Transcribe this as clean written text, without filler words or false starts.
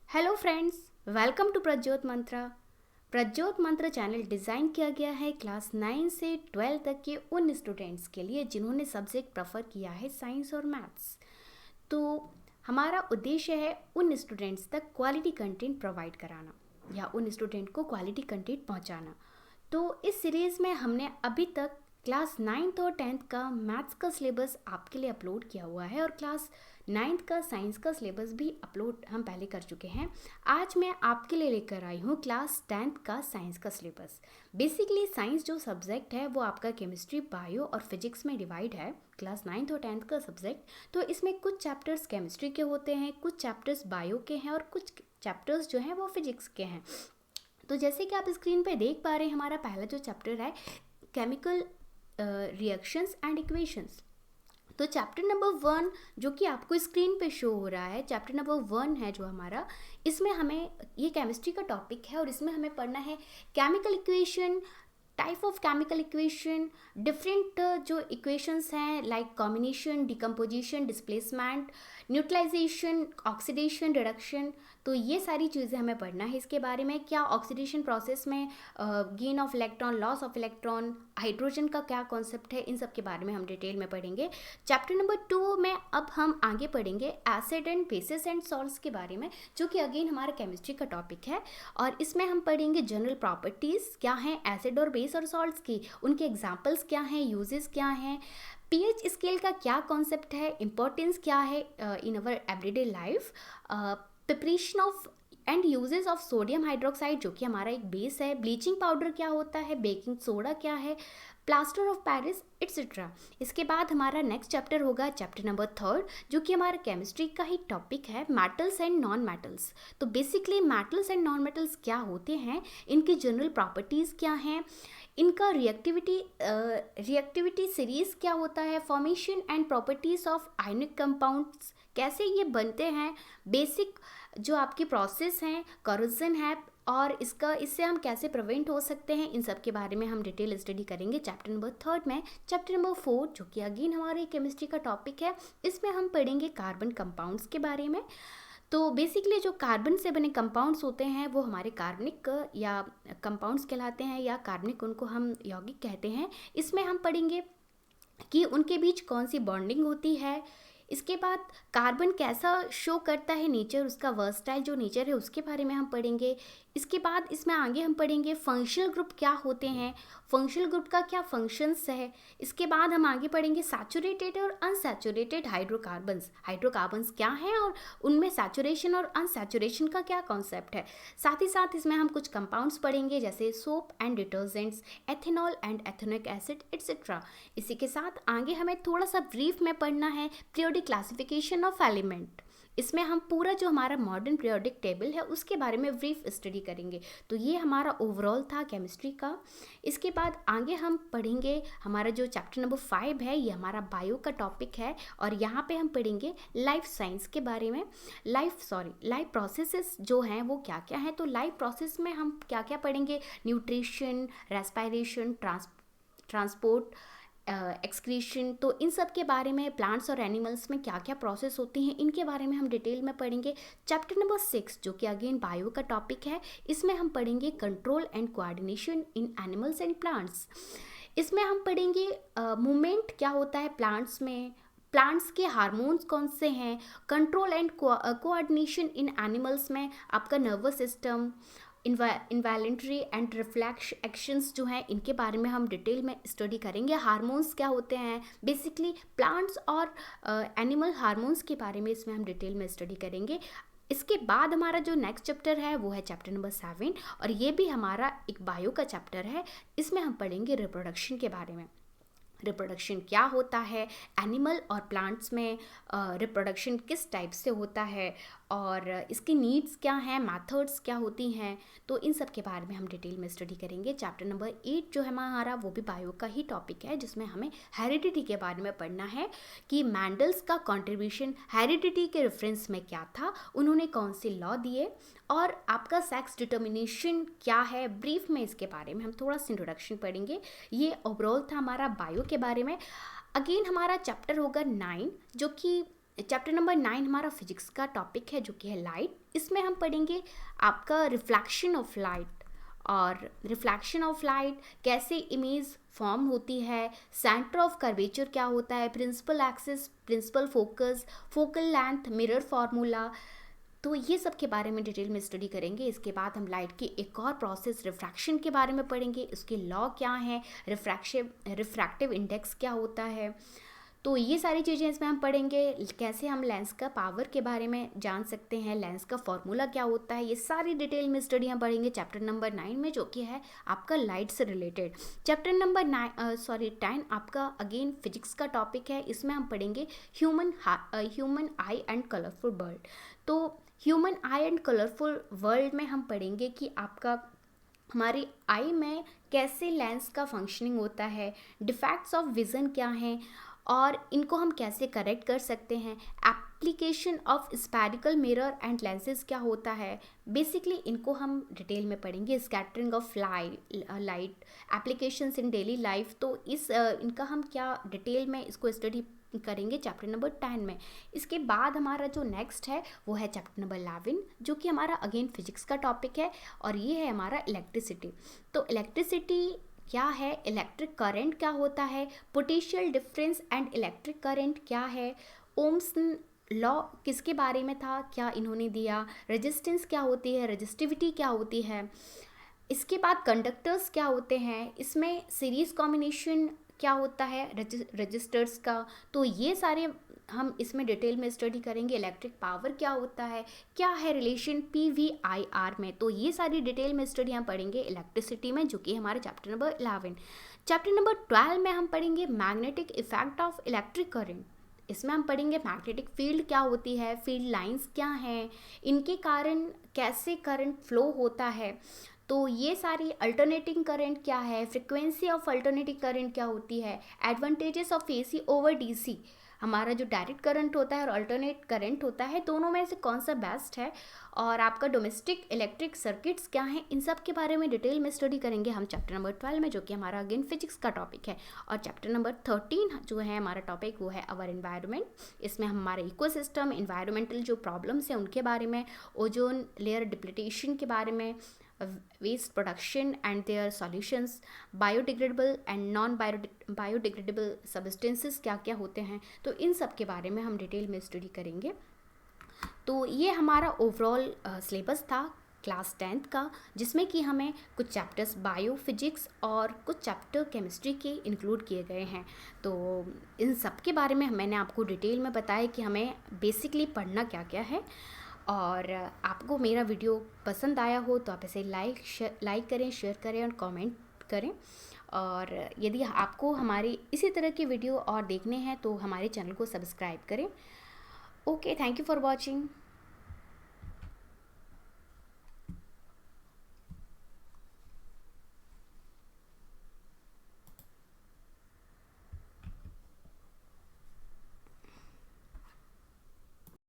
Hello friends, welcome to Prajyot Mantra. Prajyot Mantra channel design किया गया है क्लास 9 से 12 तक के उन स्टूडेंट्स के लिए जिन्होंने सब्जेक्ट प्रेफर किया है साइंस और मैथ्स। तो हमारा उद्देश्य है उन स्टूडेंट्स तक क्वालिटी कंटेंट प्रोवाइड कराना या उन स्टूडेंट को क्वालिटी कंटेंट पहुंचाना। तो इस सीरीज़ में हमने अभी तक क्लास 9th और 10th का मैथ्स का सिलेबस आपके लिए अपलोड किया हुआ है और क्लास 9th का साइंस का सिलेबस भी अपलोड हम पहले कर चुके हैं। आज मैं आपके लिए लेकर आई हूँ क्लास 10th का साइंस का सिलेबस। बेसिकली साइंस जो सब्जेक्ट है वो आपका केमिस्ट्री, बायो और फिजिक्स में डिवाइड है, क्लास 9th और 10th का सब्जेक्ट। तो इसमें कुछ चैप्टर्स केमिस्ट्री के होते हैं, कुछ चैप्टर्स बायो के हैं और कुछ चैप्टर्स जो हैं वो फिजिक्स के हैं। तो जैसे कि आप स्क्रीन पे देख पा रहे हैं, हमारा पहला जो चैप्टर है केमिकल रिएक्शंस एंड इक्वेशंस। तो चैप्टर नंबर 1 जो कि आपको स्क्रीन पे शो हो रहा है, चैप्टर नंबर 1 है जो हमारा, इसमें हमें ये केमिस्ट्री का टॉपिक है और इसमें हमें पढ़ना है chemical equation, type of chemical equation, different जो इक्वेशंस हैं like combination, decomposition, displacement, neutralisation, oxidation, reduction. तो ये सारी चीज़ें हमें पढ़ना है इसके बारे में। क्या ऑक्सीडेशन प्रोसेस में gain of electron, loss of electron, hydrogen का क्या कॉन्सेप्ट है, इन सब के बारे में हम डिटेल में पढ़ेंगे। चैप्टर नंबर 2 में अब हम आगे पढ़ेंगे acid and bases and salts के बारे में, जो कि अगेन हमारा केमिस्ट्री का टॉपिक है। और इसमें हम पढ़ेंगे जनरल प्रॉपर्टीज़ क्या हैं एसिड और बेस और सॉल्ट्स की, उनके एग्जाम्पल्स क्या हैं, यूजेस क्या हैं, पीएच स्केल का क्या कॉन्सेप्ट है, इंपॉर्टेंस क्या है in our everyday life, preparation of and uses of sodium hydroxide जो कि हमारा एक बेस है, ब्लीचिंग पाउडर क्या होता है, बेकिंग सोडा क्या है, प्लास्टर ऑफ पेरिस एट्सेट्रा। इसके बाद हमारा नेक्स्ट चैप्टर होगा चैप्टर नंबर 3 जो कि हमारा केमिस्ट्री का ही टॉपिक है, मेटल्स एंड नॉन मेटल्स। तो basically metals and non metals क्या होते हैं, इनकी जनरल प्रॉपर्टीज़ क्या हैं, इनका रिएक्टिविटी सीरीज क्या होता है, formation and properties of ionic compounds कैसे ये बनते हैं, बेसिक जो आपकी प्रोसेस हैं, करोजन है और इससे हम कैसे प्रिवेंट हो सकते हैं, इन सब के बारे में हम डिटेल स्टडी करेंगे चैप्टर नंबर 3 में। चैप्टर नंबर 4 जो कि अगेन हमारे केमिस्ट्री का टॉपिक है, इसमें हम पढ़ेंगे कार्बन कंपाउंड्स के बारे में। तो बेसिकली जो कार्बन से बने कंपाउंड्स होते हैं वो हमारे कार्बनिक या कंपाउंड्स कहलाते हैं, या कार्बनिक उनको हम यौगिक कहते हैं। इसमें हम पढ़ेंगे कि उनके बीच कौन सी बॉन्डिंग होती है। इसके बाद कार्बन कैसा शो करता है नेचर, उसका वर्सटाइल जो नेचर है उसके बारे में हम पढ़ेंगे। इसके बाद इसमें आगे हम पढ़ेंगे फंक्शनल ग्रुप क्या होते हैं, फंक्शनल ग्रुप का क्या फंक्शंस है। इसके बाद हम आगे पढ़ेंगे सैचुरेटेड और अनसैचुरेटेड हाइड्रोकार्बन्स क्या हैं और उनमें सैचुरेशन और अनसैचुरेशन का क्या कॉन्सेप्ट है। साथ ही साथ इसमें हम कुछ कंपाउंड्स पढ़ेंगे जैसे soap and detergents, ethanol and ethanoic acid etcetera. इसी के साथ आगे हमें थोड़ा सा ब्रीफ में पढ़ना है पीरियोडिक क्लासिफिकेशन ऑफ एलिमेंट। इसमें हम पूरा जो हमारा मॉडर्न पीरियोडिक टेबल है उसके बारे में ब्रीफ स्टडी करेंगे। तो ये हमारा ओवरऑल था केमिस्ट्री का। इसके बाद आगे हम पढ़ेंगे हमारा जो चैप्टर नंबर 5 है, ये हमारा बायो का टॉपिक है और यहाँ पे हम पढ़ेंगे लाइफ साइंस के बारे में। लाइफ प्रोसेसेस जो हैं वो क्या क्या हैं। तो लाइफ प्रोसेस में हम क्या क्या पढ़ेंगे, न्यूट्रिशन, रेस्पिरेशन, ट्रांसपोर्ट, एक्सक्रीशन। तो इन सब के बारे में, प्लांट्स और एनिमल्स में क्या क्या प्रोसेस होती हैं, इनके बारे में हम डिटेल में पढ़ेंगे। चैप्टर नंबर 6 जो कि अगेन बायो का टॉपिक है, इसमें हम पढ़ेंगे control and coordination in animals and plants. इसमें हम पढ़ेंगे मूवमेंट क्या होता है प्लांट्स में, प्लांट्स के हार्मोन्स कौन से हैं, control and coordination in animals में आपका nervous system, involuntary and reflex actions जो हैं इनके बारे में हम डिटेल में स्टडी करेंगे। हार्मोन्स क्या होते हैं, बेसिकली प्लांट्स और एनिमल हार्मोन्स के बारे में इसमें हम डिटेल में स्टडी करेंगे। इसके बाद हमारा जो नेक्स्ट चैप्टर है वो है चैप्टर नंबर 7 और ये भी हमारा एक बायो का चैप्टर है। इसमें हम पढ़ेंगे रिप्रोडक्शन के बारे में। रिप्रोडक्शन क्या होता है, एनिमल और प्लांट्स में रिप्रोडक्शन किस टाइप से होता है और इसकी नीड्स क्या हैं, मेथड्स क्या होती हैं। तो इन सब के बारे में हम डिटेल में स्टडी करेंगे। चैप्टर नंबर 8 जो है हमारा वो भी बायो का ही टॉपिक है, जिसमें हमें हेरिडिटी के बारे में पढ़ना है कि मैंडल्स का कंट्रीब्यूशन हेरिडिटी के रेफरेंस में क्या था, उन्होंने कौन से लॉ दिए और आपका सेक्स डिटर्मिनेशन क्या है। ब्रीफ में इसके बारे में हम थोड़ा सा इंट्रोडक्शन पढ़ेंगे। ये ओवरऑल था हमारा बायो के बारे में। अगेन हमारा चैप्टर होगा 9 जो कि चैप्टर नंबर 9 हमारा फिजिक्स का टॉपिक है जो कि है लाइट। इसमें हम पढ़ेंगे आपका रिफ्लेक्शन ऑफ लाइट, और रिफ्लेक्शन ऑफ लाइट कैसे इमेज फॉर्म होती है, सेंटर ऑफ कर्वेचर क्या होता है, principal axis, principal focus, focal length, mirror formula. तो ये सब के बारे में डिटेल में स्टडी करेंगे। इसके बाद हम लाइट की एक और प्रोसेस रिफ्रैक्शन के बारे में पढ़ेंगे, उसके लॉ क्या है, रिफ्रैक्टिव इंडेक्स क्या होता है। तो ये सारी चीज़ें इसमें हम पढ़ेंगे। कैसे हम लेंस का पावर के बारे में जान सकते हैं, लेंस का फॉर्मूला क्या होता है, ये सारी डिटेल में स्टडी हम पढ़ेंगे चैप्टर नंबर 9 में, जो कि है आपका लाइट से रिलेटेड। चैप्टर नंबर 10 आपका अगेन फिजिक्स का टॉपिक है। इसमें हम पढ़ेंगे human eye and colourful world. तो human eye and colourful world में हम पढ़ेंगे कि आपका हमारी आई में कैसे लेंस का फंक्शनिंग होता है, डिफेक्ट्स ऑफ विज़न क्या हैं और इनको हम कैसे करेक्ट कर सकते हैं, application of spherical mirror and lenses क्या होता है। बेसिकली इनको हम डिटेल में पढ़ेंगे। Scattering of light, applications in daily life. तो इनका हम क्या डिटेल में इसको स्टडी करेंगे चैप्टर नंबर 10 में। इसके बाद हमारा जो नेक्स्ट है वो है चैप्टर नंबर 11, जो कि हमारा अगेन फिजिक्स का टॉपिक है, और ये है हमारा इलेक्ट्रिसिटी। तो इलेक्ट्रिसिटी क्या है, इलेक्ट्रिक करंट क्या होता है, potential difference and electric current क्या है, ओम्स लॉ किसके बारे में था, क्या इन्होंने दिया, रेजिस्टेंस क्या होती है, रेजिस्टिविटी क्या होती है। इसके बाद कंडक्टर्स क्या होते हैं, इसमें सीरीज कॉम्बिनेशन क्या होता है रजिस्टर्स का। तो ये सारे हम इसमें डिटेल में स्टडी करेंगे। इलेक्ट्रिक पावर क्या होता है, क्या है रिलेशन PV/IR में। तो ये सारी डिटेल में स्टडी हम पढ़ेंगे इलेक्ट्रिसिटी में, जो कि हमारे चैप्टर नंबर 11। चैप्टर नंबर 12 में हम पढ़ेंगे magnetic effect of electric current. इसमें हम पढ़ेंगे मैग्नेटिक फील्ड क्या होती है, फील्ड लाइंस क्या हैं, इनके कारण कैसे करंट फ्लो होता है। तो ये सारी अल्टरनेटिंग करंट क्या है, फ्रिक्वेंसी ऑफ अल्टरनेटिंग करंट क्या होती है, advantages of AC over DC। हमारा जो डायरेक्ट करंट होता है और अल्टरनेट करंट होता है, दोनों में से कौन सा बेस्ट है, और आपका डोमेस्टिक इलेक्ट्रिक सर्किट्स क्या हैं, इन सब के बारे में डिटेल में स्टडी करेंगे हम चैप्टर नंबर 12 में, जो कि हमारा अगेन फिजिक्स का टॉपिक है। और चैप्टर नंबर 13 जो है हमारा टॉपिक वो है अवर एनवायरनमेंट। इसमें हम हमारे इकोसिस्टम, एनवायरमेंटल जो प्रॉब्लम्स हैं उनके बारे में, ओजोन लेयर डिप्लीटेशन के बारे में, waste production and their solutions, biodegradable and non biodegradable substances क्या क्या होते हैं। तो इन सब के बारे में हम डिटेल में स्टडी करेंगे। तो ये हमारा ओवरऑल सिलेबस था क्लास 10th का, जिसमें कि हमें कुछ चैप्टर्स बायो फिजिक्स और कुछ चैप्टर केमिस्ट्री के इंक्लूड किए गए हैं। तो इन सब के बारे में मैंने आपको डिटेल में बताया कि हमें बेसिकली पढ़ना क्या क्या है। और आपको मेरा वीडियो पसंद आया हो तो आप इसे लाइक करें, शेयर करें और कमेंट करें। और यदि आपको हमारे इसी तरह के वीडियो और देखने हैं तो हमारे चैनल को सब्सक्राइब करें। Okay, thank you for watching.